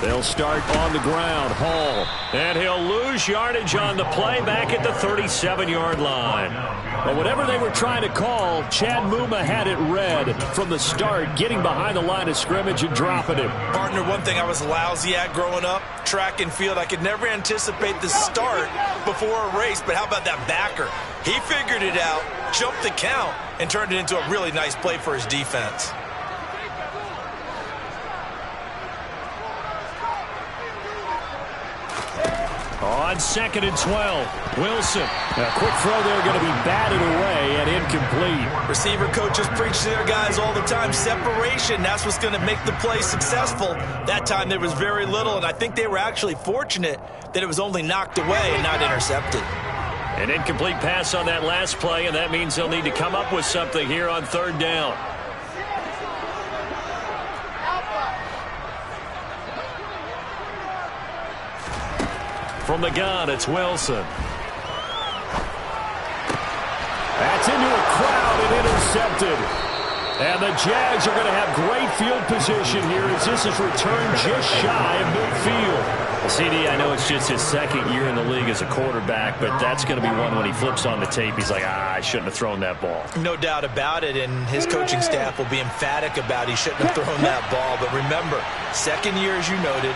They'll start on the ground. Hall. And he'll lose yardage on the play back at the 37-yard line. But whatever they were trying to call, Chad Muma had it read from the start, getting behind the line of scrimmage and dropping it. Partner, one thing I was lousy at growing up, track and field, I could never anticipate the start before a race, but how about that backer? He figured it out, jumped the count, and turned it into a really nice play for his defense. On 2nd and 12, Wilson. A quick throw there going to be batted away and incomplete. Receiver coaches preach to their guys all the time. Separation, that's what's going to make the play successful. That time there was very little, and I think they were actually fortunate that it was only knocked away and not intercepted. An incomplete pass on that last play, and that means they'll need to come up with something here on 3rd down. From the gun, it's Wilson. That's into a crowd and intercepted. And the Jags are going to have great field position here as this is returned just shy of midfield. Well, CD, I know it's just his 2nd year in the league as a quarterback, but that's going to be one when he flips on the tape. He's like, I shouldn't have thrown that ball. No doubt about it, and his coaching staff will be emphatic about he shouldn't have thrown that ball. But remember, 2nd year, as you noted,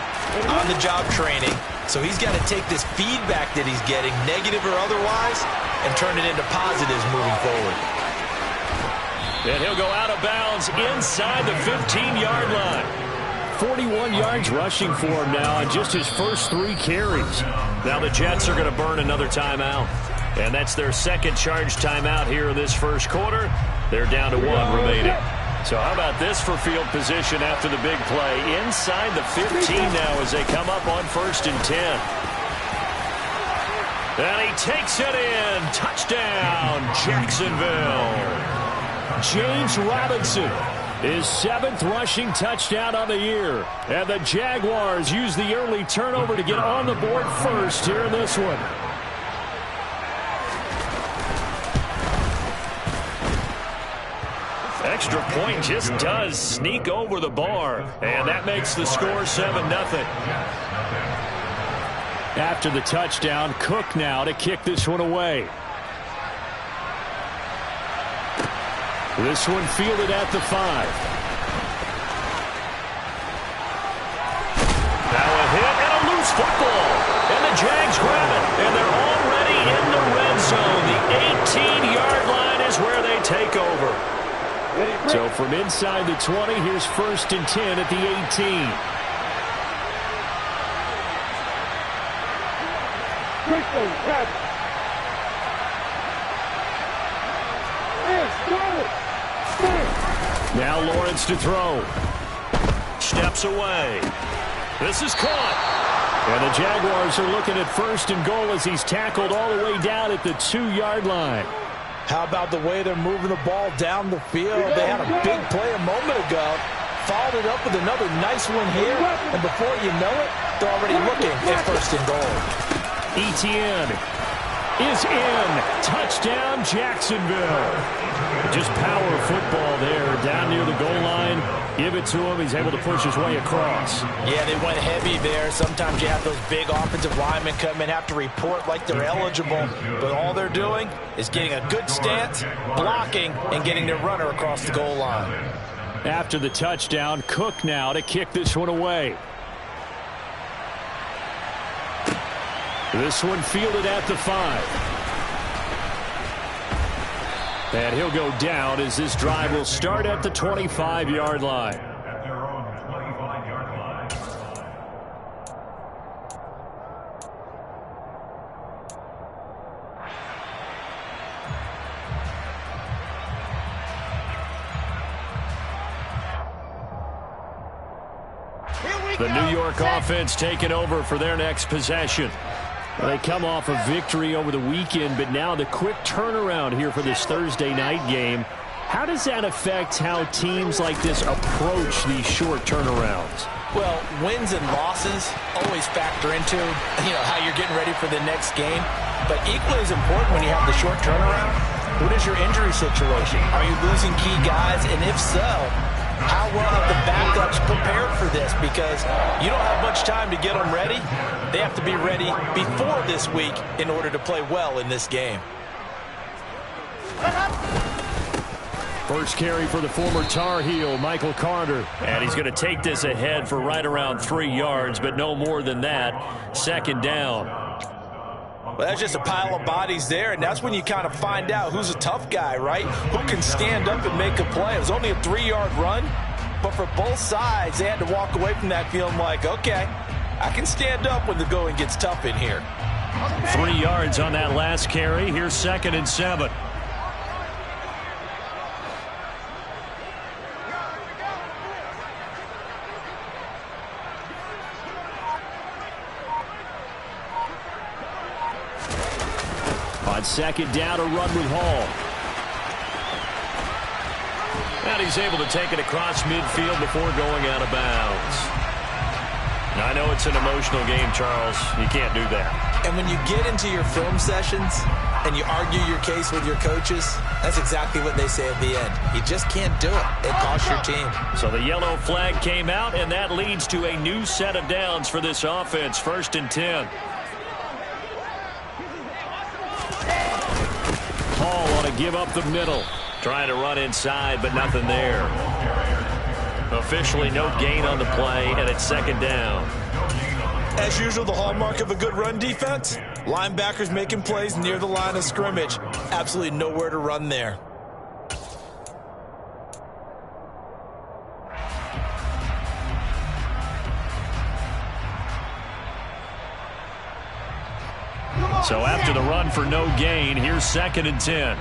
on-the-job training. So he's got to take this feedback that he's getting, negative or otherwise, and turn it into positives moving forward. And he'll go out of bounds inside the 15-yard line. 41 yards rushing for him now on just his first 3 carries. Now the Jets are going to burn another timeout. And that's their 2nd charge timeout here in this first quarter. They're down to 1 remaining. So how about this for field position after the big play? Inside the 15 now as they come up on 1st and 10. And he takes it in. Touchdown, Jacksonville. James Robinson, his 7th rushing touchdown on the year. And the Jaguars use the early turnover to get on the board first here in this one. Extra point just does sneak over the bar, and that makes the score 7-0. After the touchdown, Cook now to kick this one away. This one fielded at the 5. Now a hit and a loose football, and the Jags grab it, and they're already in the red zone. The 18-yard line is where they take over. So from inside the 20, here's 1st and 10 at the 18. Now Lawrence to throw. Steps away. This is caught. And the Jaguars are looking at 1st and goal as he's tackled all the way down at the 2-yard line. How about the way they're moving the ball down the field? They had a big play a moment ago, followed it up with another nice one here, and before you know it, they're already looking at 1st and goal. Etienne is in. Touchdown, Jacksonville. Just power football there down near the goal line. Give it to him. He's able to push his way across. Yeah, they went heavy there. Sometimes you have those big offensive linemen come in, have to report like they're eligible. But all they're doing is getting a good stance, blocking, and getting their runner across the goal line. After the touchdown, Cook now to kick this one away. This one fielded at the 5. And he'll go down as this drive will start at the 25-yard line. The New York offense taking over for their next possession. They come off a victory over the weekend, but now the quick turnaround here for this Thursday night game. How does that affect how teams like this approach these short turnarounds? Well, wins and losses always factor into, how you're getting ready for the next game. But equally as important when you have the short turnaround, what is your injury situation? Are you losing key guys? And if so, how well have the backups prepared for this because you don't have much time to get them ready. They have to be ready before this week in order to play well in this game. First carry for the former Tar Heel, Michael Carter. And he's going to take this ahead for right around 3 yards, but no more than that. Second down. Well, that's just a pile of bodies there, and that's when you kind of find out who's a tough guy, right? Who can stand up and make a play. It was only a 3-yard run, but for both sides, they had to walk away from that feeling like, okay, I can stand up when the going gets tough in here. 3 yards on that last carry. Here's 2nd and 7. On 2nd down, a run with Hall. And he's able to take it across midfield before going out of bounds. Now, I know it's an emotional game, Charles. You can't do that. And when you get into your film sessions and you argue your case with your coaches, that's exactly what they say at the end. You just can't do it. It costs your team. So the yellow flag came out, and that leads to a new set of downs for this offense. 1st and 10. Hall on to give up the middle. Trying to run inside, but nothing there. Officially no gain on the play, and it's 2nd down. As usual, the hallmark of a good run defense, linebackers making plays near the line of scrimmage. Absolutely nowhere to run there. So after the run for no gain, here's 2nd and 10.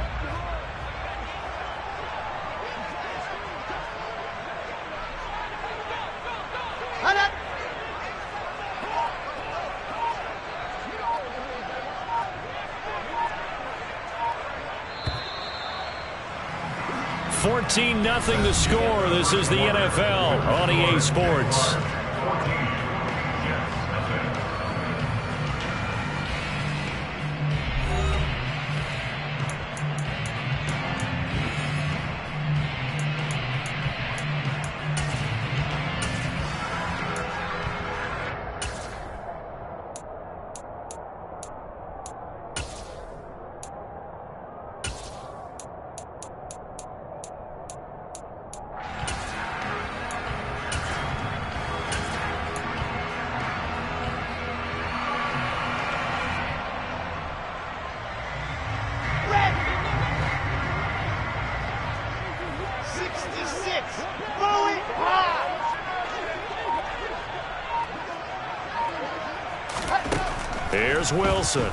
Nothing the score. This is the NFL on EA Sports. Here's Wilson.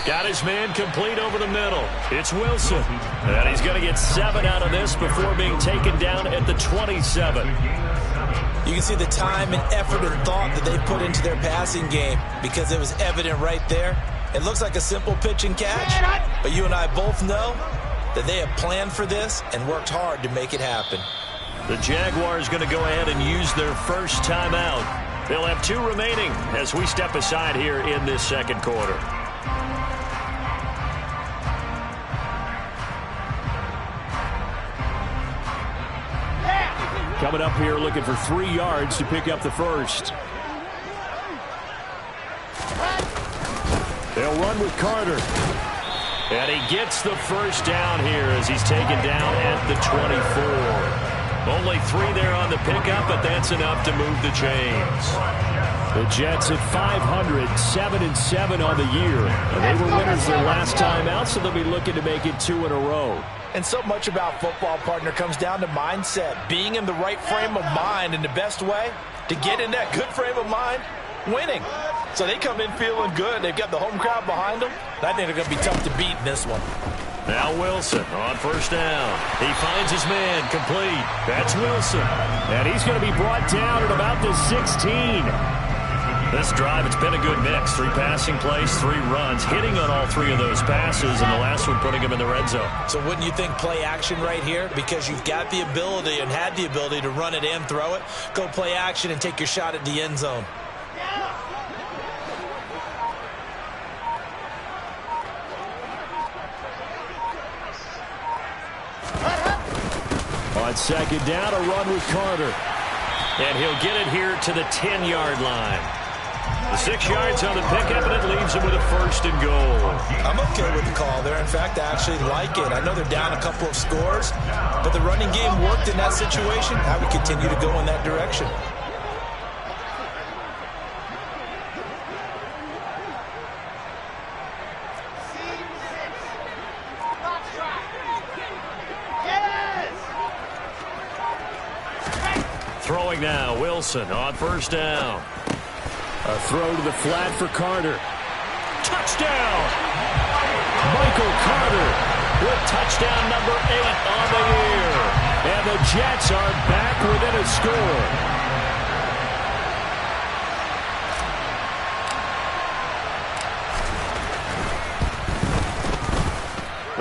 Got his man complete over the middle. It's Wilson. And he's going to get 7 out of this before being taken down at the 27. You can see the time and effort and thought that they put into their passing game because it was evident right there. It looks like a simple pitch and catch, but you and I both know that they have planned for this and worked hard to make it happen. The Jaguars going to go ahead and use their first timeout. They'll have 2 remaining as we step aside here in this second quarter. Coming up here looking for 3 yards to pick up the first. They'll run with Carter. And he gets the first down here as he's taken down at the 24. Only 3 there on the pickup, but that's enough to move the chains. The Jets at 500, 7-7 on the year. And they were winners their last time out, so they'll be looking to make it 2 in a row. And so much about football, partner, comes down to mindset. Being in the right frame of mind, and the best way to get in that good frame of mind, winning. So they come in feeling good. They've got the home crowd behind them. I think they're going to be tough to beat in this one. Now Wilson on first down. He finds his man complete. That's Wilson. And he's going to be brought down at about the 16. This drive, it's been a good mix. 3 passing plays, 3 runs, hitting on all 3 of those passes, and the last one putting him in the red zone. So wouldn't you think play action right here? Because you've got the ability and had the ability to run it and throw it. Go play action and take your shot at the end zone. On On second down, a run with Carter. And he'll get it here to the 10-yard line. The 6 yards on the pickup, and it leaves him with a 1st and goal. I'm okay with the call there. In fact, I actually like it. I know they're down a couple of scores, but the running game worked in that situation. I would continue to go in that direction. Throwing now, Wilson on 1st down. A throw to the flat for Carter. Touchdown! Michael Carter with touchdown number 8 on the year. And the Jets are back within a score.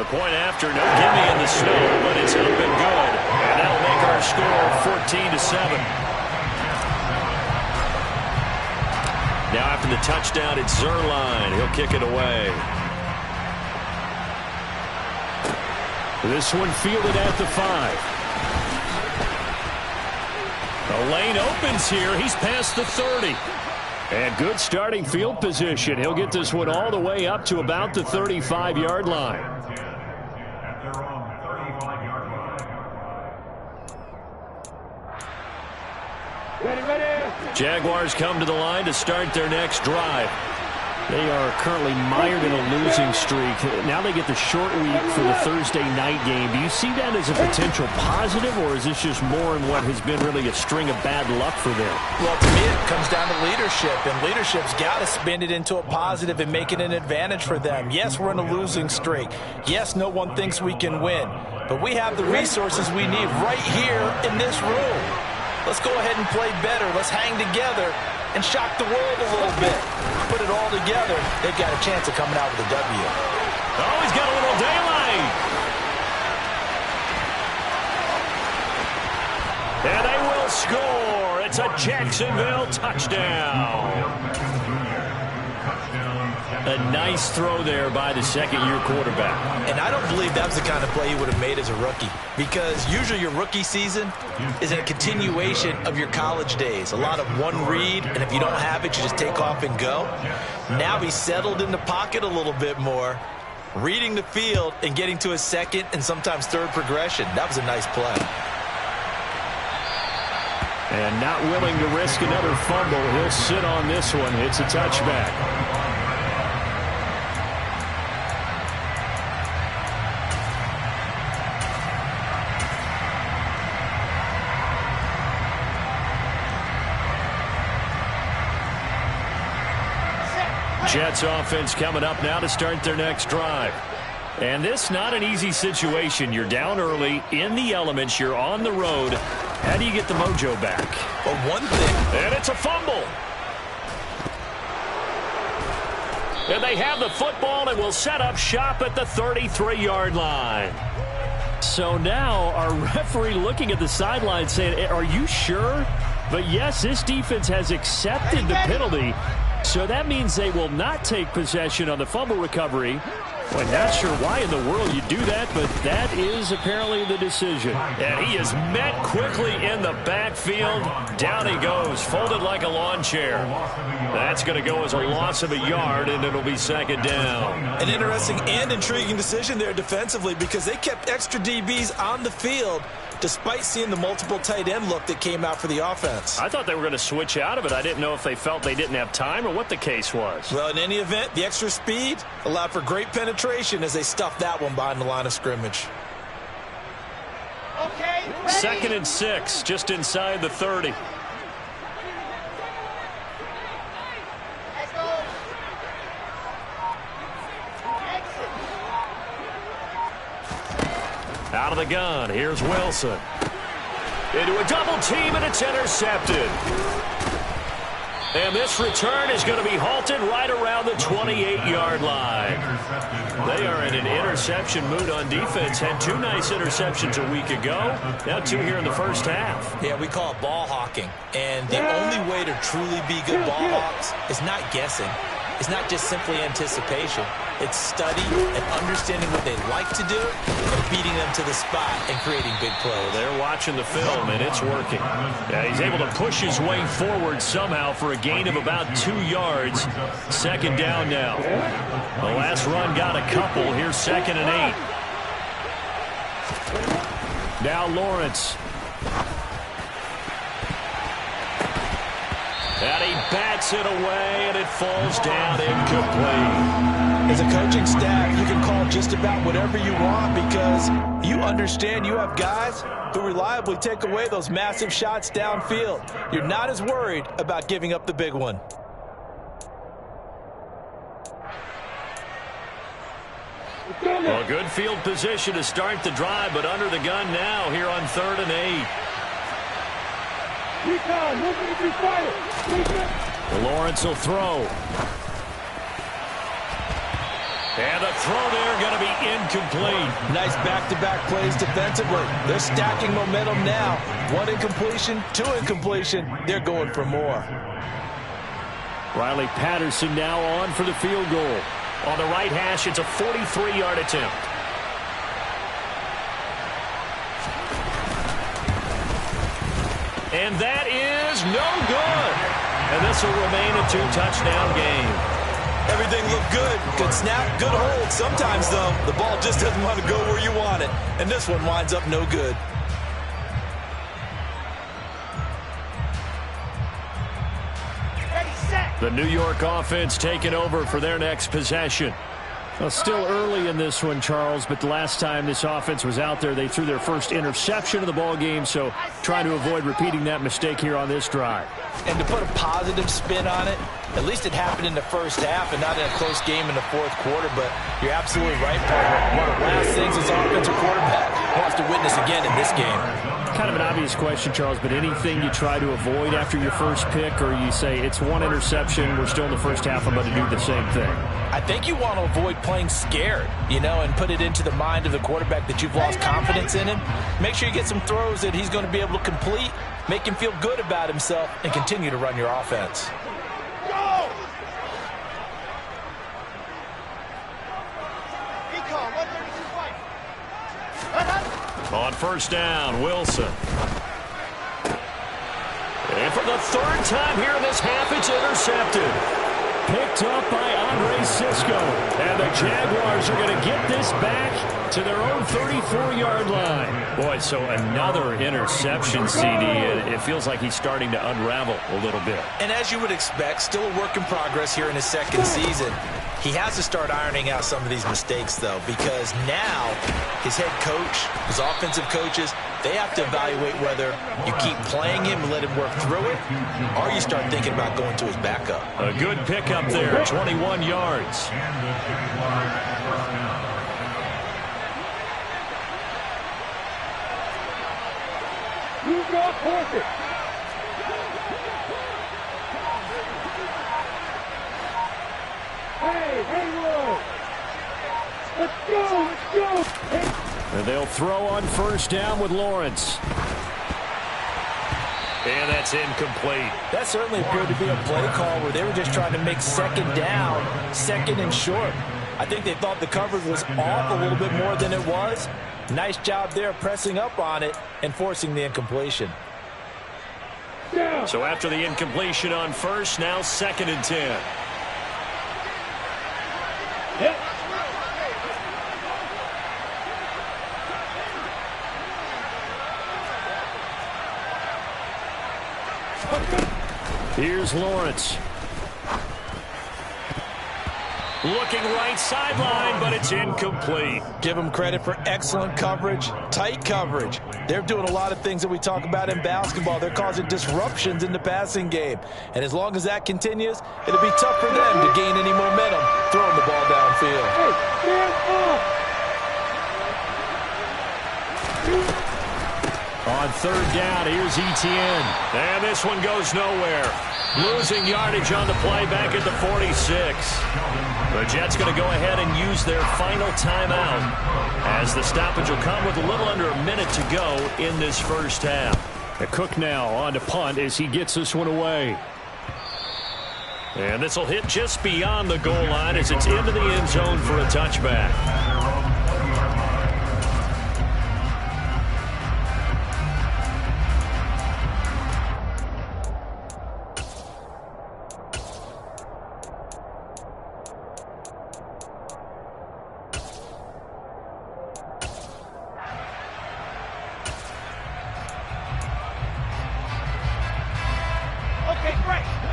The point after, no gimme in the snow, but it's up and good. And that'll make our score 14-7. Now after the touchdown, it's Zuerlein. He'll kick it away. This one fielded at the 5. The lane opens here. He's past the 30. And good starting field position. He'll get this one all the way up to about the 35-yard line. Jaguars come to the line to start their next drive. They are currently mired in a losing streak. Now they get the short week for the Thursday night game. Do you see that as a potential positive, or is this just more in what has been really a string of bad luck for them? Well, to me, it comes down to leadership, and leadership's got to spin it into a positive and make it an advantage for them. Yes, we're in a losing streak. Yes, no one thinks we can win, but we have the resources we need right here in this room. Let's go ahead and play better. Let's hang together and shock the world a little bit. Put it all together. They've got a chance of coming out with a W. Oh, he's got a little daylight. And they will score. It's a Jacksonville touchdown. A nice throw there by the second-year quarterback. And I don't believe that was the kind of play he would have made as a rookie, because usually your rookie season is a continuation of your college days. A lot of one read, and if you don't have it, you just take off and go. Now he's settled in the pocket a little bit more, reading the field and getting to his second and sometimes third progression. That was a nice play. And not willing to risk another fumble, he'll sit on this one. It's a touchback. Jets offense coming up now to start their next drive. And this not an easy situation. You're down early, in the elements, you're on the road. How do you get the mojo back? Well, one thing. And it's a fumble. And they have the football and will set up shop at the 33-yard line. So now our referee looking at the sideline saying, are you sure? But yes, this defense has accepted the penalty. So that means they will not take possession on the fumble recovery. Well, not sure why in the world you do that, but that is apparently the decision. And he is met quickly in the backfield. Down he goes, folded like a lawn chair. That's going to go as a loss of a yard, and it'll be second down. An interesting and intriguing decision there defensively, because they kept extra DBs on the field despite seeing the multiple tight end look that came out for the offense. I thought they were going to switch out of it. I didn't know if they felt they didn't have time or what the case was. Well, in any event, the extra speed allowed for great penetration as they stuffed that one behind the line of scrimmage. Okay, ready? 2nd and 6, just inside the 30. Out of the gun, here's Wilson. Into a double team, and it's intercepted. And this return is going to be halted right around the 28-yard line. They are in an interception mood on defense. Had 2 nice interceptions a week ago. Now 2 here in the first half. Yeah, we call it ball hawking. And the only way to truly be good ball hawks is not guessing. is not just simply anticipation. It's study and understanding what they like to do and beating them to the spot and creating big plays. They're watching the film, and it's working. Yeah, he's able to push his way forward somehow for a gain of about 2 yards. Second down now. The last run got a couple. Here's 2nd and 8. Now Lawrence. And he bats it away, and it falls down incomplete. As a coaching staff, you can call just about whatever you want because you understand you have guys who reliably take away those massive shots downfield. You're not as worried about giving up the big one. Well, good field position to start the drive, but under the gun now here on 3rd and 8. Lawrence will throw. And the throw there going to be incomplete. Nice back-to-back plays defensively. They're stacking momentum now. 1 incompletion, 2 incompletion. They're going for more. Riley Patterson now on for the field goal. On the right hash, it's a 43-yard attempt. And that is no good. And this will remain a 2-touchdown game. Everything looked good. Good snap, good hold. Sometimes, though, the ball just doesn't want to go where you want it. And this one winds up no good. The New York offense taking over for their next possession. Well, still early in this one, Charles, but the last time this offense was out there, they threw their first interception of the ball game, so trying to avoid repeating that mistake here on this drive. And to put a positive spin on it, at least it happened in the first half and not in a close game in the 4th quarter, but you're absolutely right, partner. One of the last things this offensive quarterback wants to witness again in this game. Kind of an obvious question, Charles, but anything you try to avoid after your first pick, or you say it's 1 interception, we're still in the first half, I'm going to do the same thing? I think you want to avoid playing scared, and put it into the mind of the quarterback that you've lost confidence in him. Make sure you get some throws that he's going to be able to complete, make him feel good about himself, and continue to run your offense. Go! On first down, Wilson. And for the 3rd time here in this half, it's intercepted. Picked up by Andre Cisco. And the Jaguars are going to get this back to their own 34-yard line. Boy, so another interception, CD. It feels like he's starting to unravel a little bit. And as you would expect, still a work in progress here in his 2nd season. He has to start ironing out some of these mistakes, though, because now his head coach, his offensive coaches, they have to evaluate whether you keep playing him and let him work through it, or you start thinking about going to his backup. A good pickup there, 21 yards. You got Horton. Hey, let's go. And they'll throw on first down with Lawrence. And that's incomplete. That certainly appeared to be a play call where they were just trying to make 2nd down, 2nd and short. I think they thought the coverage was off a little bit more than it was. Nice job there pressing up on it and forcing the incompletion. So after the incompletion on first, now 2nd and 10. Yep. Here's Lawrence. Looking right sideline, but it's incomplete. Give them credit for excellent coverage, tight coverage. They're doing a lot of things that we talk about in basketball. They're causing disruptions in the passing game. And as long as that continues, it'll be tough for them to gain any momentum throwing the ball downfield. Hey, On 3rd down, here's Etienne. And this one goes nowhere. Losing yardage on the play back at the 46. The Jets going to go ahead and use their final timeout as the stoppage will come with a little under a minute to go in this first half. Cook now on to punt as he gets this one away. And this will hit just beyond the goal line as it's into the end zone for a touchback.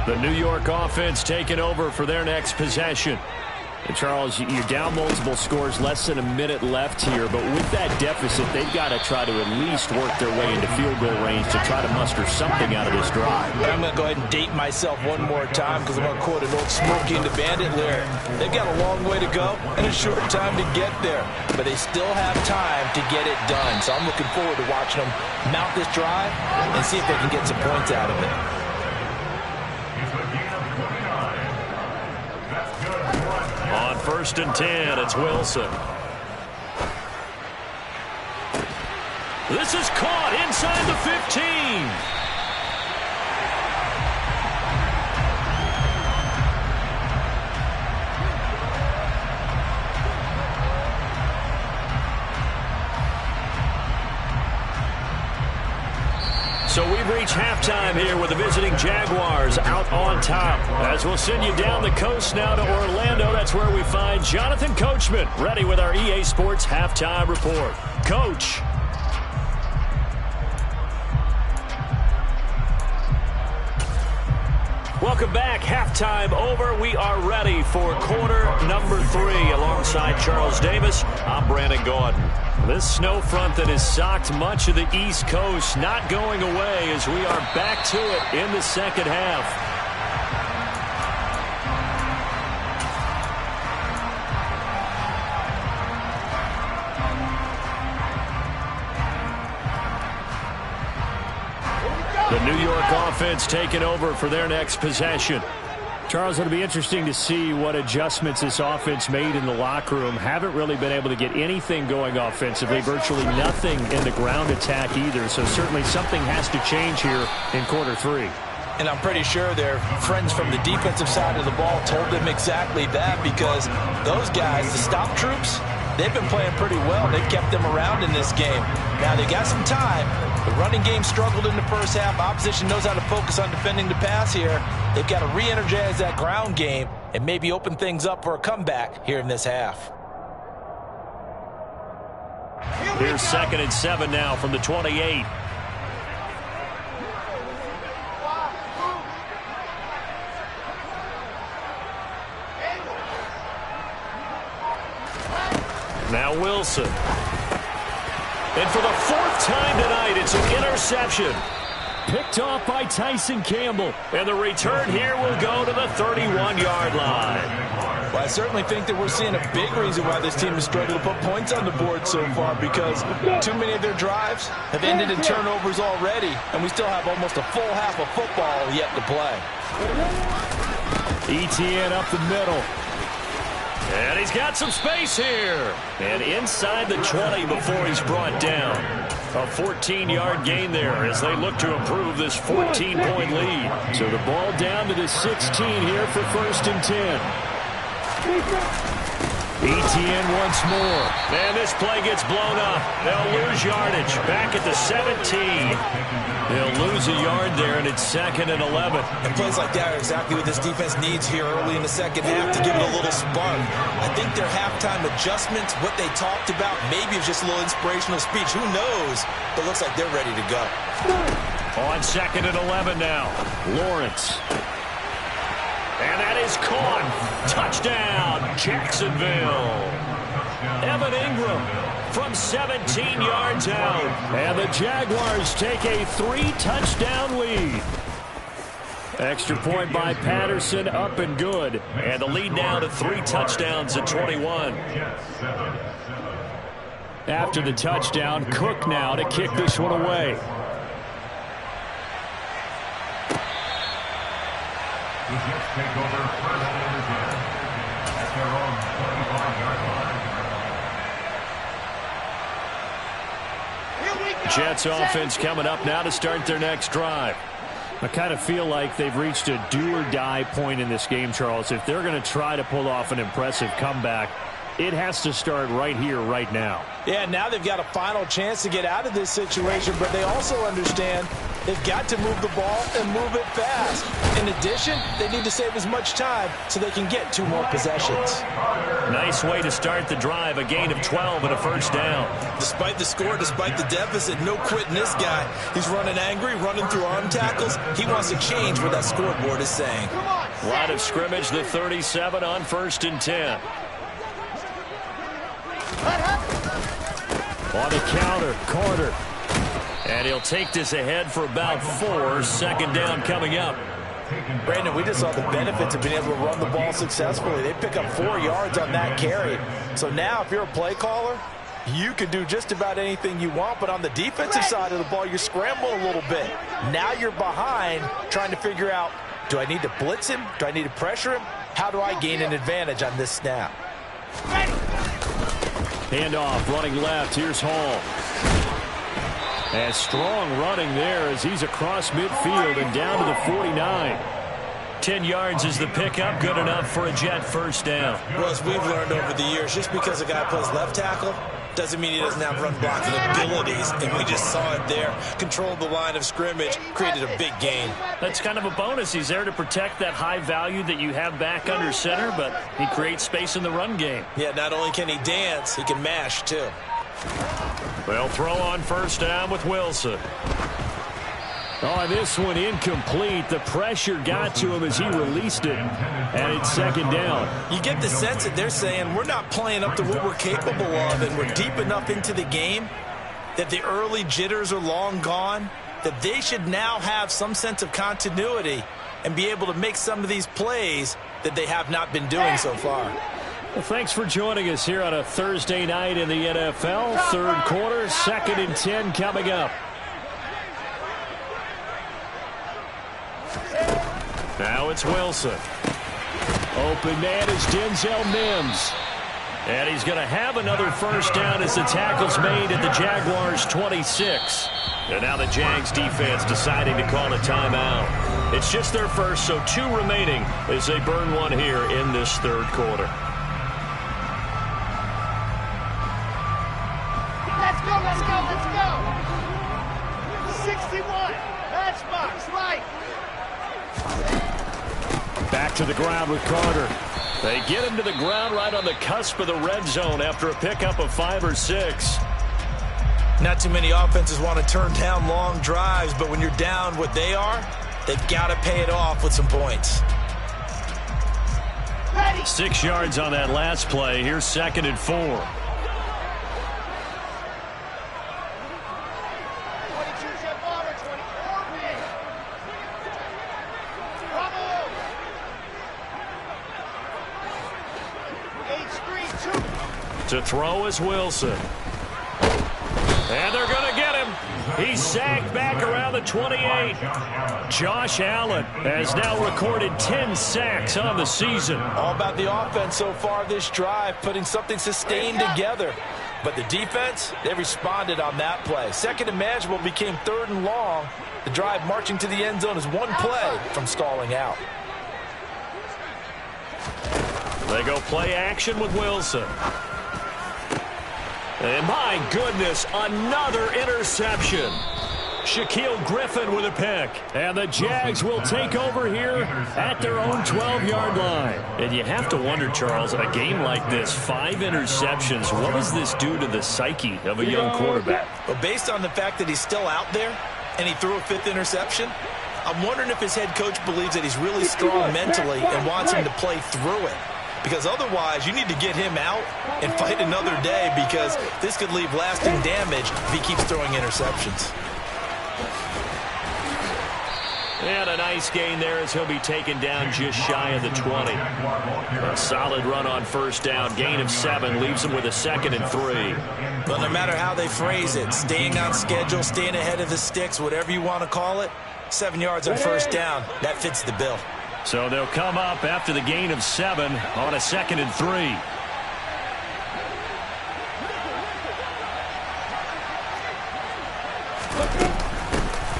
The New York offense taking over for their next possession. And Charles, you're down multiple scores, less than a minute left here, but with that deficit, they've got to try to at least work their way into field goal range to try to muster something out of this drive. I'm going to go ahead and date myself one more time because I'm going to quote an old Smokey and the Bandit lyric. They've got a long way to go and a short time to get there, but they still have time to get it done. So I'm looking forward to watching them mount this drive and see if they can get some points out of it. On 1st and 10, it's Wilson. This is caught inside the 15. So we've reached halftime here with the visiting Jaguars out on top. As we'll send you down the coast now to Orlando, that's where we find Jonathan Coachman ready with our EA Sports Halftime Report. Coach. Welcome back. Halftime over. We are ready for quarter number 3. Alongside Charles Davis, I'm Brandon Gaudin. This snow front that has socked much of the East Coast not going away as we are back to it in the second half. The New York offense taking over for their next possession. Charles, it'll be interesting to see what adjustments this offense made in the locker room. Haven't really been able to get anything going offensively, virtually nothing in the ground attack either. So certainly something has to change here in quarter 3. And I'm pretty sure their friends from the defensive side of the ball told them exactly that, because those guys, the stop troops, they've been playing pretty well. They've kept them around in this game. Now they got some time. The running game struggled in the first half. Opposition knows how to focus on defending the pass here. They've got to re-energize that ground game and maybe open things up for a comeback here in this half. Here's 2nd and 7 now from the 28. Now Wilson. And for the 4th time tonight, it's an interception. Picked off by Tyson Campbell. And the return here will go to the 31-yard line. Well, I certainly think that we're seeing a big reason why this team has struggled to put points on the board so far, because too many of their drives have ended in turnovers already, and we still have almost a full half of football yet to play. ETN up the middle. And he's got some space here. And inside the 20 before he's brought down. A 14-yard gain there as they look to improve this 14-point lead. So the ball down to the 16 here for 1st and 10. ETN once more. And this play gets blown up. They'll lose yardage. Back at the 17. They'll lose a yard there, and it's 2nd and 11. And plays like that are exactly what this defense needs here early in the second half to give it a little spark. I think their halftime adjustments, what they talked about, maybe it's just a little inspirational speech. Who knows? But it looks like they're ready to go. On 2nd and 11 now. Lawrence. And that is caught. Touchdown, Jacksonville. Evan Ingram from 17 yards out. And the Jaguars take a 3-touchdown lead. Extra point by Patterson, up and good. And the lead now to 3 touchdowns at 21. After the touchdown, Cook now to kick this one away. Take over 1st and 10 at their own 25-yard line. Jets offense coming up now to start their next drive. I kind of feel like they've reached a do-or-die point in this game, Charles. If they're going to try to pull off an impressive comeback, it has to start right here, right now. Yeah, now they've got a final chance to get out of this situation, but they also understand they've got to move the ball and move it fast. In addition, they need to save as much time so they can get 2 more possessions. Nice way to start the drive, a gain of 12 and a first down. Despite the score, despite the deficit, no quitting this guy. He's running angry, running through arm tackles. He wants to change what that scoreboard is saying. Line of scrimmage, the 37 on 1st and 10. On the counter, Carter. And he'll take this ahead for about 4. Second down coming up. Brandon, we just saw the benefits of being able to run the ball successfully. They pick up 4 yards on that carry. So now if you're a play caller, you can do just about anything you want. But on the defensive side of the ball, you're scrambling a little bit. Now you're behind trying to figure out, do I need to blitz him? Do I need to pressure him? How do I gain an advantage on this snap? Handoff, running left. Here's Hall. And strong running there as he's across midfield and down to the 49. 10 yards is the pickup, good enough for a Jet first down. Well, as we've learned over the years, just because a guy plays left tackle doesn't mean he doesn't have run blocking abilities, and we just saw it there. Controlled the line of scrimmage, created a big gain. That's kind of a bonus. He's there to protect that high value that you have back under center, but he creates space in the run game. Yeah, not only can he dance, he can mash too. They'll throw on first down with Wilson. Oh, this one incomplete. The pressure got to him as he released it, and it's second down. You get the sense that they're saying we're not playing up to what we're capable of, and we're deep enough into the game that the early jitters are long gone, that they should now have some sense of continuity and be able to make some of these plays that they have not been doing so far. Well, thanks for joining us here on a Thursday night in the NFL. Third quarter, 2nd and 10 coming up. Now it's Wilson. Open man is Denzel Mims. And he's going to have another first down as the tackle's made at the Jaguars' 26. And now the Jags defense deciding to call a timeout. It's just their first, so 2 remaining as they burn one here in this third quarter. Let's go. 61. Matchbox, right. Back to the ground with Carter. They get him to the ground right on the cusp of the red zone after a pickup of 5 or 6. Not too many offenses want to turn down long drives, but when you're down what they are, they've got to pay it off with some points. 6 yards on that last play. Here's 2nd and 4. To throw is Wilson. And they're going to get him. He's sagged back around the 28. Josh Allen has now recorded 10 sacks on the season. All about the offense so far this drive, putting something sustained together. But the defense, they responded on that play. 2nd and manageable became 3rd and long. The drive marching to the end zone is 1 play from stalling out. They go play action with Wilson. And my goodness, another interception. Shaquille Griffin with a pick. And the Jags will take over here at their own 12-yard line. And you have to wonder, Charles, a game like this, 5 interceptions, what does this do to the psyche of a young quarterback? But based on the fact that he's still out there and he threw a 5th interception, I'm wondering if his head coach believes that he's really strong mentally and wants him to play through it. Because otherwise, you need to get him out and fight another day, because this could leave lasting damage if he keeps throwing interceptions. And a nice gain there as he'll be taken down just shy of the 20. A solid run on first down. Gain of 7 leaves him with a 2nd and 3. But no matter how they phrase it, staying on schedule, staying ahead of the sticks, whatever you want to call it, 7 yards on first down, that fits the bill. So they'll come up after the gain of 7 on a 2nd and 3.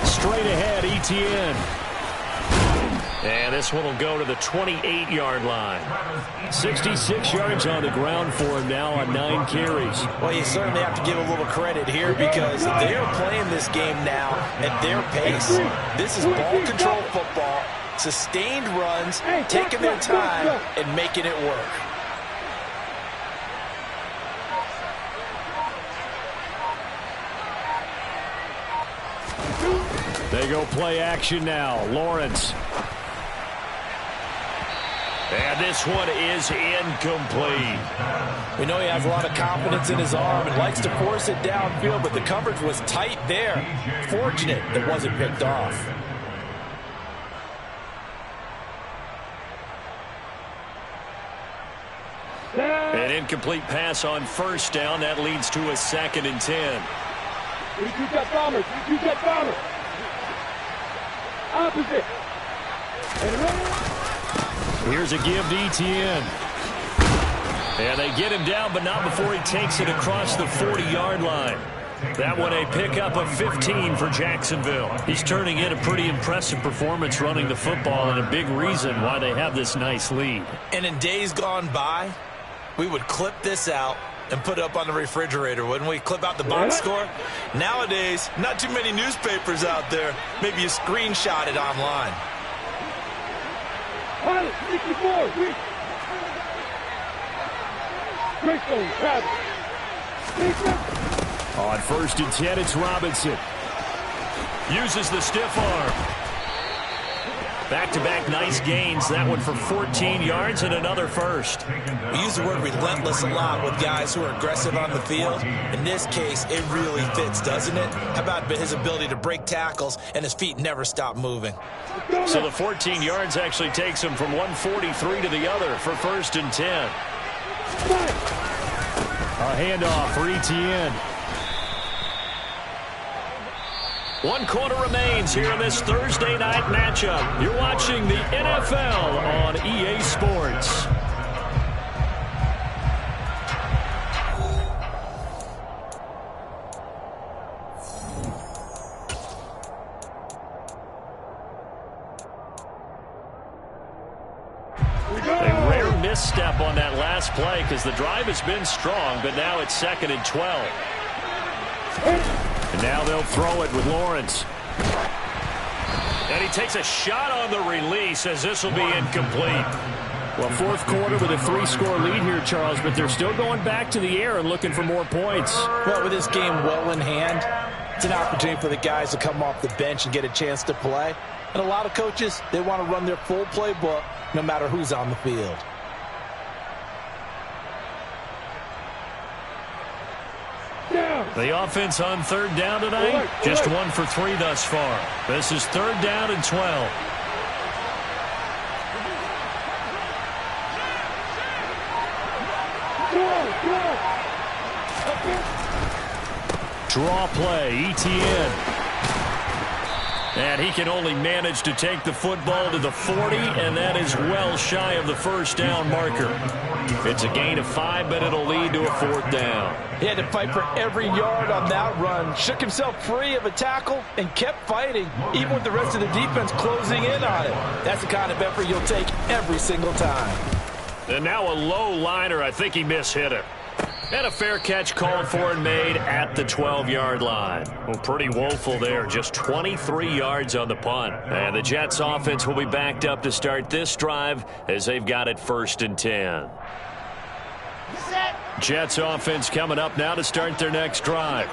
Straight ahead, Etienne. And this one will go to the 28-yard line. 66 yards on the ground for him now on 9 carries. Well, you certainly have to give a little credit here because they're playing this game now at their pace. This is ball control football, sustained runs, taking their time and making it work. They go play action now. Lawrence. And this one is incomplete. We know he has a lot of confidence in his arm and likes to force it downfield, but the coverage was tight there. Fortunate it wasn't picked off. An incomplete pass on first down. That leads to a 2nd and 10. You got bombers. You got bombers. Opposite. Here's a give to Etienne. And they get him down, but not before he takes it across the 40-yard line. That one a pickup of 15 for Jacksonville. He's turning in a pretty impressive performance running the football and a big reason why they have this nice lead. And in days gone by, we would clip this out and put it up on the refrigerator, wouldn't we? Clip out the box score. Nowadays, not too many newspapers out there. Maybe you screenshot it online. Pilot, 64. Great zone, Travis. On 1st and 10, it's Robinson. Uses the stiff arm. Back-to-back nice gains. That one for 14 yards and another first. We use the word relentless a lot with guys who are aggressive on the field. In this case, it really fits, doesn't it? How about his ability to break tackles and his feet never stop moving? So the 14 yards actually takes him from 143 to the other for 1st and 10. A handoff for Etienne. 1 quarter remains here in this Thursday night matchup. You're watching the NFL on EA Sports. A rare misstep on that last play because the drive has been strong, but now it's 2nd and 12. And now they'll throw it with Lawrence. And he takes a shot on the release as this will be incomplete. Well, 4th quarter with a 3-score lead here, Charles, but they're still going back to the air and looking for more points. Well, with this game well in hand, it's an opportunity for the guys to come off the bench and get a chance to play. And a lot of coaches, they want to run their full playbook no matter who's on the field. The offense on 3rd down tonight, just 1 for 3 thus far. This is 3rd down and 12. Draw play, Etienne. And he can only manage to take the football to the 40, and that is well shy of the 1st down marker. It's a gain of 5, but it'll lead to a 4th down. He had to fight for every yard on that run, shook himself free of a tackle, and kept fighting, even with the rest of the defense closing in on him. That's the kind of effort you'll take every single time. And now a low liner. I think he mishit it. And a fair catch called for and made at the 12-yard line. Well, pretty woeful there. Just 23 yards on the punt. And the Jets offense will be backed up to start this drive as they've got it 1st and 10. Set. Jets offense coming up now to start their next drive.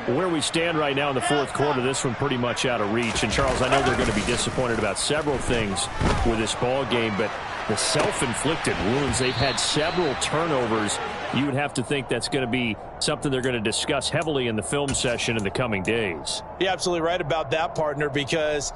Where we stand right now in the 4th quarter, this one pretty much out of reach. And, Charles, I know they're going to be disappointed about several things with this ball game, but the self-inflicted wounds, they've had several turnovers. You would have to think that's going to be something they're going to discuss heavily in the film session in the coming days. You're absolutely right about that, partner, because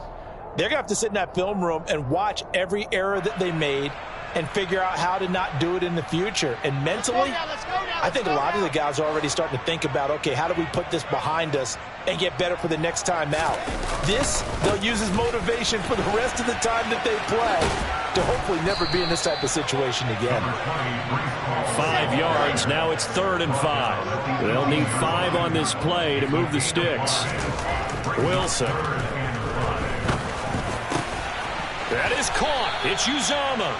they're going to have to sit in that film room and watch every error that they made and figure out how to not do it in the future. And mentally, I think a lot of the guys are already starting to think about, okay, how do we put this behind us and get better for the next time out? This, they'll use as motivation for the rest of the time that they play to hopefully never be in this type of situation again. 5 yards. Now it's 3rd and 5. They'll need 5 on this play to move the sticks. Wilson. That is caught. It's Uzomah.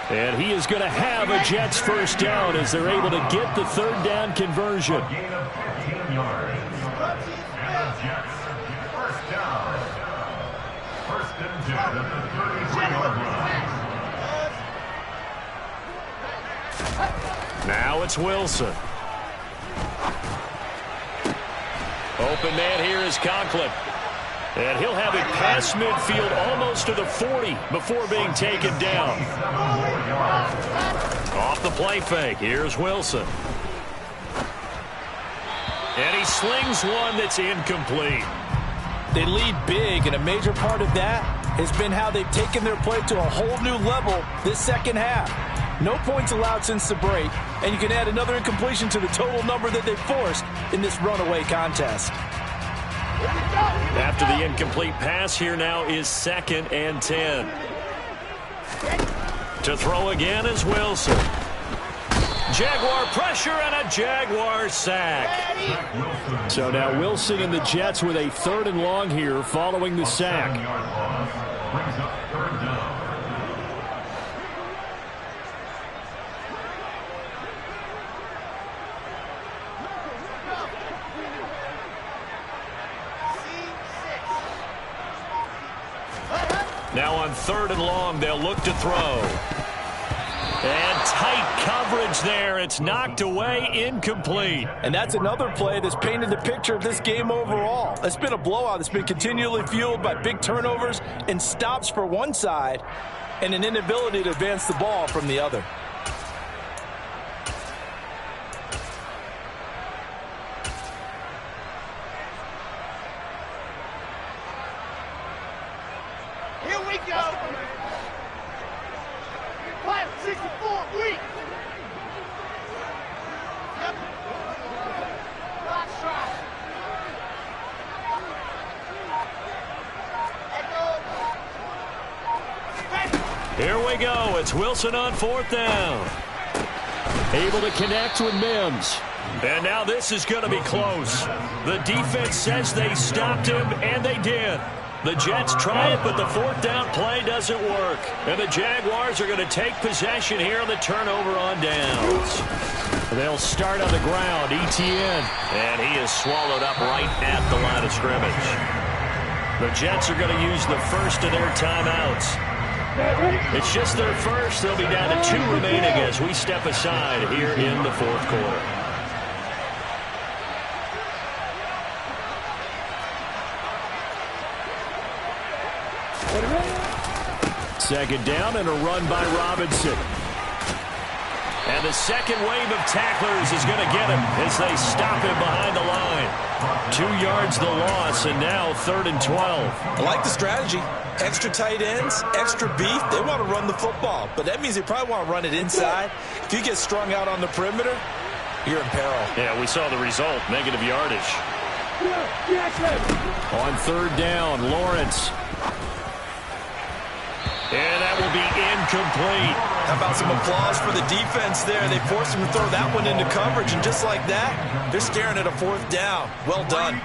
And he is going to have a Jets first down as they're able to get the third down conversion. A gain of 15 yards. And Jets first down. First and 10 at the 33-yard line. Now it's Wilson. Open man here is Conklin. And he'll have it past midfield almost to the 40 before being taken down. Off the play fake. Here's Wilson. And he slings one that's incomplete. They lead big, and a major part of that has been how they've taken their play to a whole new level this second half. No points allowed since the break, and you can add another incompletion to the total number that they've forced in this runaway contest. After the incomplete pass, here now is 2nd and 10. To throw again is Wilson. Jaguar pressure and a Jaguar sack. So now Wilson and the Jets with a 3rd and long here following the sack. Brings up 3rd down. Now on 3rd and long, they'll look to throw. And tight coverage there. It's knocked away, incomplete. And that's another play that's painted the picture of this game overall. It's been a blowout that's been continually fueled by big turnovers and stops for one side and an inability to advance the ball from the other. Here we go. Class 64 week. Yep. Last try. Here we go. It's Wilson on 4th down. Able to connect with Mims. And now this is going to be close. The defense says they stopped him, and they did. The Jets try it, but the 4th down play doesn't work. And the Jaguars are going to take possession here on the turnover on downs. They'll start on the ground, Etienne. And he is swallowed up right at the line of scrimmage. The Jets are going to use the first of their timeouts. It's just their first. They'll be down to 2 remaining as we step aside here in the 4th quarter. Second down and a run by Robinson. And the second wave of tacklers is going to get him as they stop him behind the line. 2 yards the loss, and now 3rd and 12. I like the strategy. Extra tight ends, extra beef. They want to run the football, but that means they probably want to run it inside. If you get strung out on the perimeter, you're in peril. Yeah, we saw the result, negative yardage. On 3rd down, Lawrence. And that will be incomplete. How about some applause for the defense there? They forced him to throw that one into coverage, and just like that, they're staring at a 4th down. Well done.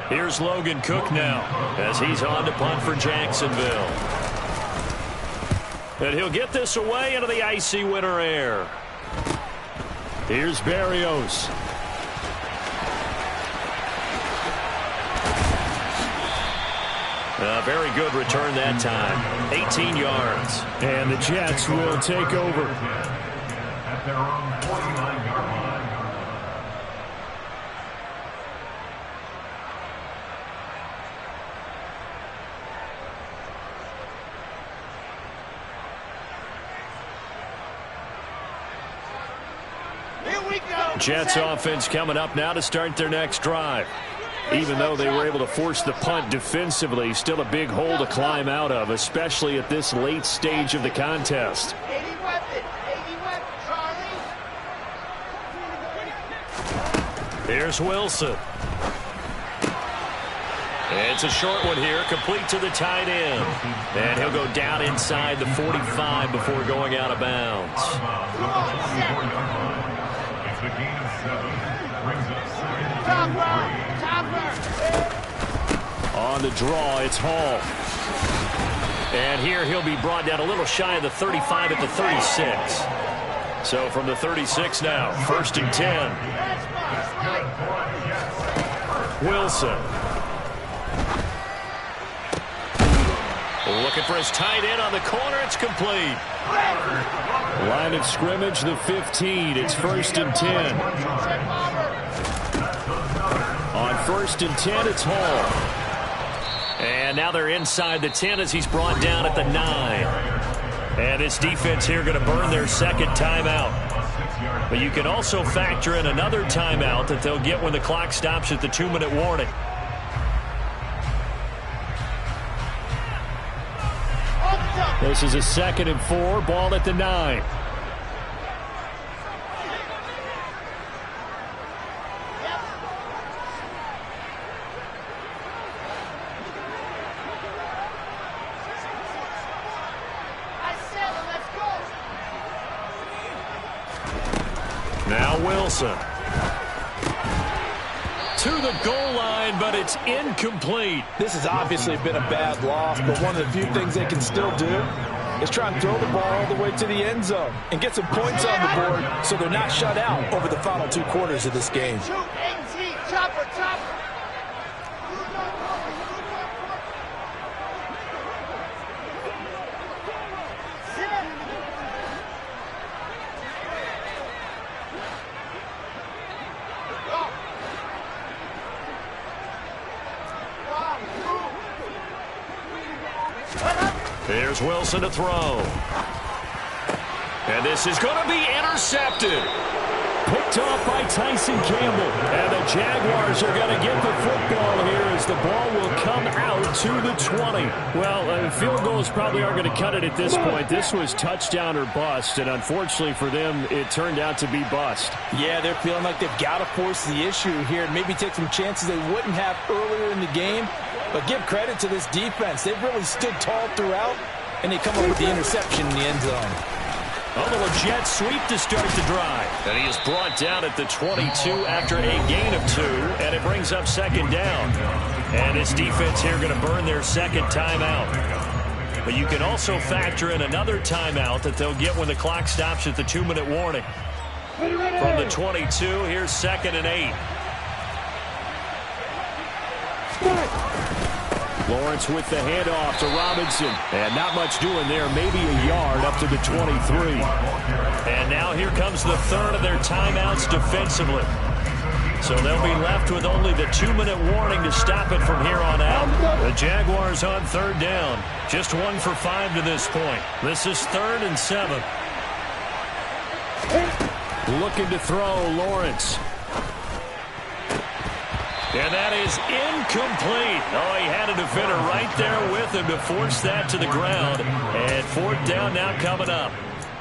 Here's Logan Cook now as he's on to punt for Jacksonville. And he'll get this away into the icy winter air. Here's Berrios. A very good return that time. 18 yards. And the Jets will take over. At their own 49-yard line. Here we go. Jets offense coming up now to start their next drive. Even though they were able to force the punt defensively, still a big hole to climb out of, especially at this late stage of the contest. 80 weapon, Charlie. Here's Wilson. It's a short one here, complete to the tight end. And he'll go down inside the 45 before going out of bounds. It's a gain of 7. Brings up 2nd and 3. On on the draw. It's Hall. And here he'll be brought down a little shy of the 35 at the 36. So from the 36 now, 1st and 10. Wilson. Looking for his tight end on the corner. It's complete. Line of scrimmage, the 15. It's 1st and 10. On 1st and 10, it's Hall. And now they're inside the 10 as he's brought down at the 9. And this defense here going to burn their second timeout. But you can also factor in another timeout that they'll get when the clock stops at the 2-minute warning. This is a 2nd and 4, ball at the 9. Now Wilson. To the goal line, but it's incomplete. This has obviously been a bad loss, but one of the few things they can still do is try and throw the ball all the way to the end zone and get some points on the board so they're not shut out over the final 2 quarters of this game. Shoot, AT, chopper, chopper. Here's Wilson to throw. And this is going to be intercepted. Picked off by Tyson Campbell. And the Jaguars are going to get the football here as the ball will come out to the 20. Well, field goals probably aren't going to cut it at this point. This was touchdown or bust, and unfortunately for them, it turned out to be bust. Yeah, they're feeling like they've got to force the issue here and maybe take some chances they wouldn't have earlier in the game. But give credit to this defense. They've really stood tall throughout, and they come up with the interception in the end zone. A little jet sweep to start the drive. And he is brought down at the 22 after a gain of 2, and it brings up 2nd down. And this defense here going to burn their second timeout. But you can also factor in another timeout that they'll get when the clock stops at the 2-minute warning. From the 22, here's 2nd and 8. Lawrence with the handoff to Robinson. And not much doing there. Maybe a yard up to the 23. And now here comes the 3rd of their timeouts defensively. So they'll be left with only the 2-minute warning to stop it from here on out. The Jaguars on 3rd down. Just 1 for 5 to this point. This is 3rd and 7. Looking to throw, Lawrence. And that is incomplete. Oh, he had a defender right there with him to force that to the ground. And 4th down now coming up.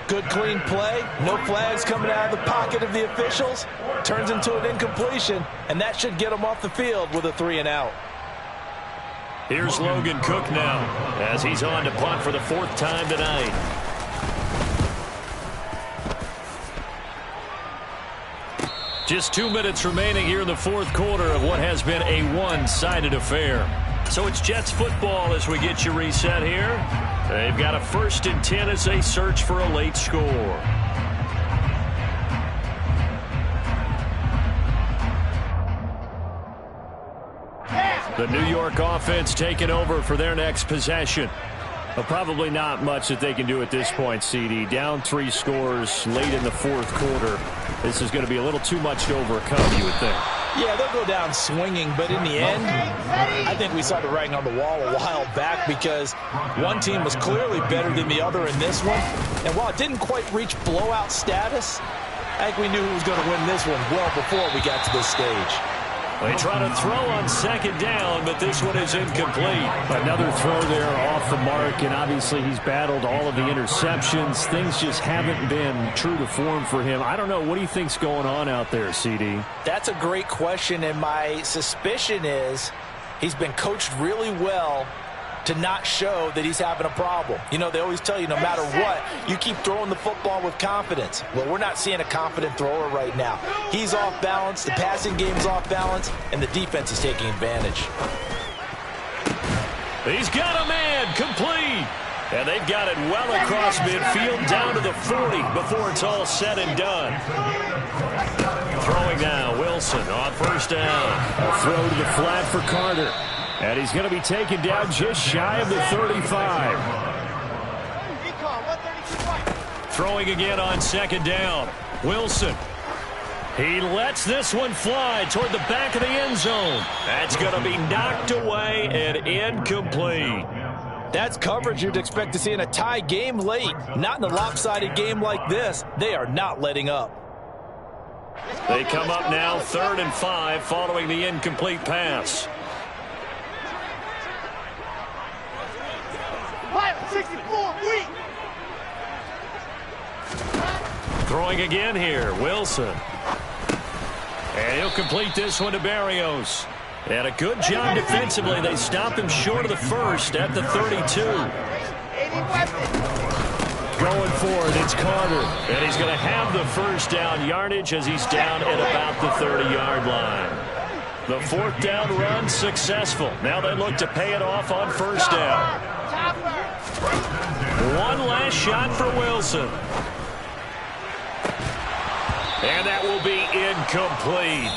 Good, clean play. No flags coming out of the pocket of the officials. Turns into an incompletion, and that should get them off the field with a 3 and out. Here's Logan Cook now as he's on to punt for the 4th time tonight. Just 2 minutes remaining here in the 4th quarter of what has been a one-sided affair. So it's Jets football as we get you reset here. They've got a 1st and 10 as they search for a late score. The New York offense taking over for their next possession. But probably not much that they can do at this point, CD. Down 3 scores late in the 4th quarter. This is going to be a little too much to overcome, you would think. Yeah, they'll go down swinging, but in the end, I think we saw the writing on the wall a while back because one team was clearly better than the other in this one. And while it didn't quite reach blowout status, I think we knew who was going to win this one well before we got to this stage. They try to throw on 2nd down, but this one is incomplete. Another throw there off the mark, and obviously he's battled all of the interceptions. Things just haven't been true to form for him. I don't know. What do you think's going on out there, CD? That's a great question, and my suspicion is he's been coached really well to not show that he's having a problem. You know, they always tell you no matter what, you keep throwing the football with confidence. Well, we're not seeing a confident thrower right now. He's off balance, the passing game's off balance, and the defense is taking advantage. He's got a man, complete. And they've got it well across midfield down to the 40 before it's all said and done. Throwing now, Wilson on first down. A throw to the flat for Carter. And he's going to be taken down just shy of the 35. Throwing again on second down. Wilson. He lets this one fly toward the back of the end zone. That's going to be knocked away and incomplete. That's coverage you'd expect to see in a tie game late. Not in a lopsided game like this. They are not letting up. They come up now 3rd and 5 following the incomplete pass. 64, weak. Throwing again here, Wilson. And he'll complete this one to Berrios. And a good job defensively. They stopped him short of the first at the 32. Going for it, it's Carter. And he's going to have the first down yardage as he's down at about the 30-yard line. The 4th down run successful. Now they look to pay it off on first down. One last shot for Wilson. And that will be incomplete.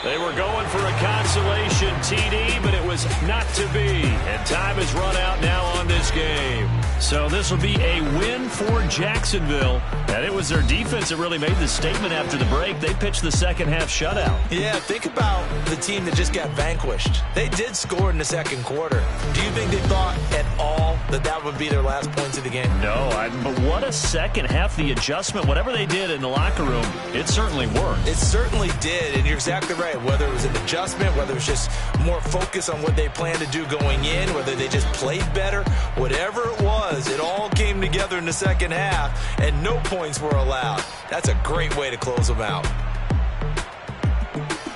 They were going for a consolation TD, but it was not to be. And time has run out now on this game. So this will be a win for Jacksonville. And it was their defense that really made the statement after the break. They pitched the second half shutout. Yeah, think about the team that just got vanquished. They did score in the second quarter. Do you think they thought at all that that would be their last points of the game? No, but what a second half. The adjustment, whatever they did in the locker room, it certainly worked. It certainly did, and you're exactly right. Whether it was an adjustment, whether it was just more focus on what they planned to do going in, whether they just played better, whatever it was, it all came together in the second half, and no points were allowed. That's a great way to close them out.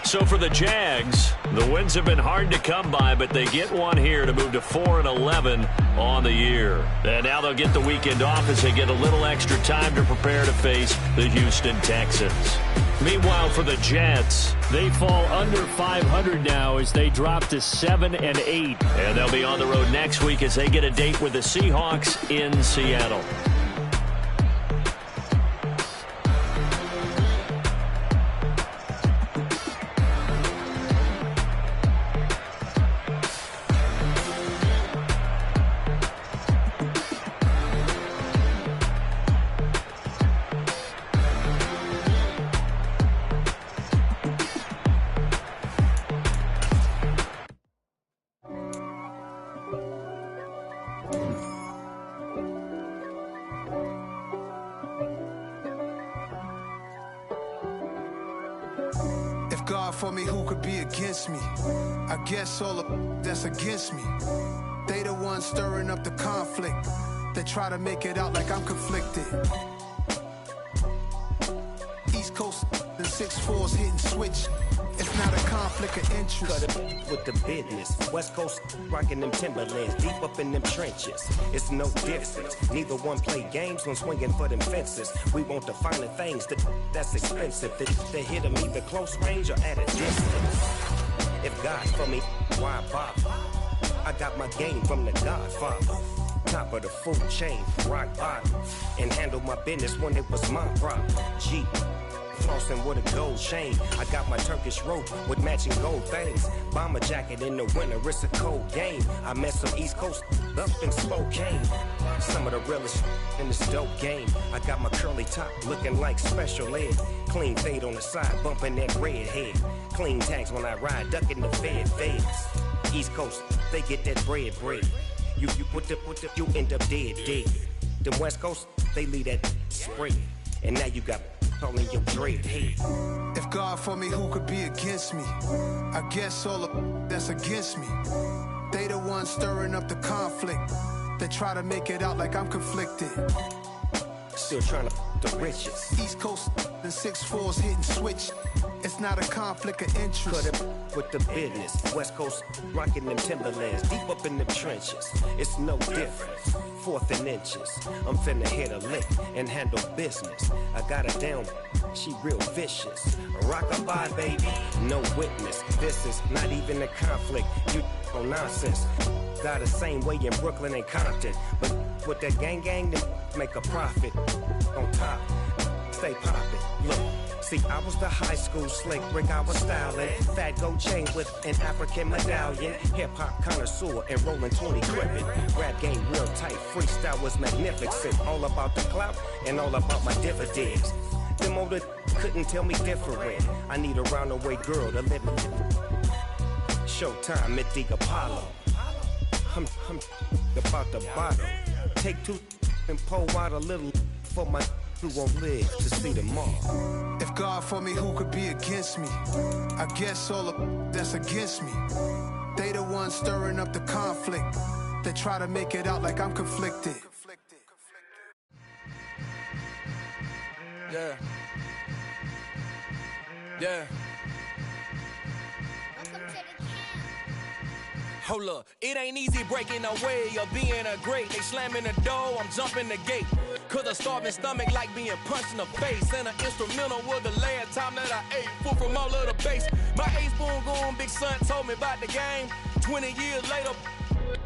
So for the Jags, the wins have been hard to come by, but they get one here to move to 4-11 on the year. And now they'll get the weekend off as they get a little extra time to prepare to face the Houston Texans. Meanwhile, for the Jets, they fall under 500 now as they drop to 7-8. And they'll be on the road next week as they get a date with the Seahawks in Seattle. God for me, who could be against me? I guess all of that's against me. They the ones stirring up the conflict. They try to make it out like I'm conflicted. East Coast and 6'4's hitting switch. It's not a conflict of interest. Cut it with the business. West Coast rocking them Timberlands, deep up in them trenches. It's no difference. Neither one play games when swinging for them fences. We want the finer things that's expensive. They hit them either close range or at a distance. If God's for me, why bother? I got my game from the Godfather. Top of the food chain, rock bottom. And handle my business when it was my problem. G. Flossing with a gold chain. I got my Turkish rope with matching gold things. Bomber jacket in the winter, it's a cold game. I met some East Coast up in Spokane. Some of the realest in this dope game. I got my curly top looking like special ed. Clean fade on the side, bumping that red head. Clean tags when I ride, ducking the feds. East Coast, they get that bread. You you end up dead. Them West Coast, they leave that spray. And now you got calling your dread head. If God for me, who could be against me? I guess all of that's against me. They the ones stirring up the conflict. They try to make it out like I'm conflicted. Still trying to want the riches. East Coast and 6'4s hitting switch. It's not a conflict of interest. Cut it with the business. West Coast rocking them Timberlands, deep up in them trenches. It's no difference. Fourth and inches. I'm finna hit a lick and handle business. I got her down, she real vicious. Rock-a-bye, baby, no witness. This is not even a conflict. You on nonsense. Got the same way in Brooklyn and Compton, but with that gang, then make a profit. On top, stay poppin'. Look. See, I was the high school slick Rick, I was styling. Fat gold chain with an African medallion. Hip-hop connoisseur and rolling 20 gripping. Rap game real tight, freestyle was magnificent. All about the clout and all about my dividends. Them older couldn't tell me different. I need a round-the-way girl to live in. Showtime at the Apollo. I'm about the bottle. Take two and pour out a little for my who won't live to see tomorrow. If God for me, who could be against me? I guess all of that's against me. They the ones stirring up the conflict. They try to make it out like I'm conflicted. Yeah. Yeah. Hold up, it ain't easy breaking away or being a great. They slamming the door, I'm jumping the gate. Cause a starving stomach like being punched in the face. And an instrumental was the last time that I ate. Full from all of the bass. My ace spoon going, big son told me about the game. 20 years later,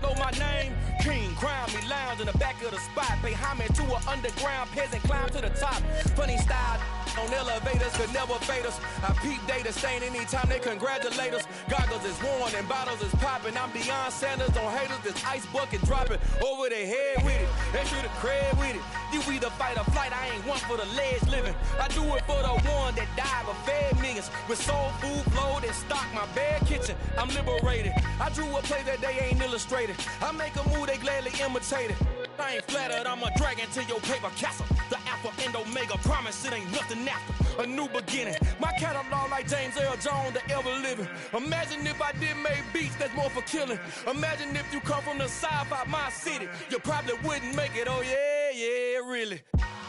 know my name. King, crown me, lounge in the back of the spot. Pay homage to an underground peasant, climb to the top. Funny style on elevators could never fade us. I peep data stain anytime they congratulate us. Goggles is worn and bottles is popping. I'm Deion Sanders on haters, this ice bucket dropping over their head with it. They should have cred with it. You either fight or flight, I ain't one for the ledge living. I do it for the one that died but fed millions. With soul food flowed and stocked my bad kitchen. I'm liberated. I drew a play that they ain't illustrated. I make a move, they gladly imitate it. I ain't flattered, I'm a dragon to your paper castle. The Alpha and Omega, promise it ain't nothing after. A new beginning. My catalog like James Earl Jones, the ever living. Imagine if I did make beats that's more for killing. Imagine if you come from the south out my city. You probably wouldn't make it, oh yeah, really.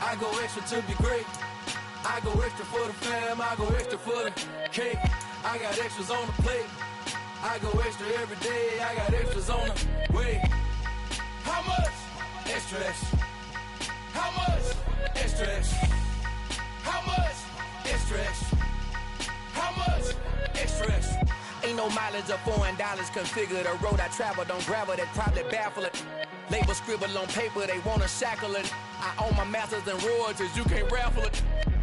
I go extra to be great. I go extra for the fam, I go extra for the cake. I got extras on the plate. I go extra every day, I got extras on the way. How much? Extra, extra. How much? Extra, extra. How much? Extra, extra. How much? Extra, extra. Ain't no mileage of $4 configure the road I travel. Don't gravel, that probably baffle it. Label scribble on paper, they wanna shackle it. I own my masters and royalties, you can't raffle it.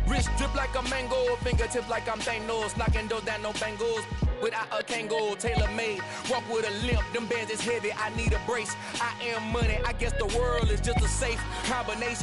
Wrist drip like a mango, fingertips like I'm Thanos. Knocking doors down, no bangles. Without a Kango, tailor-made. Walk with a limp, them bands is heavy, I need a brace. I am money, I guess the world is just a safe combination.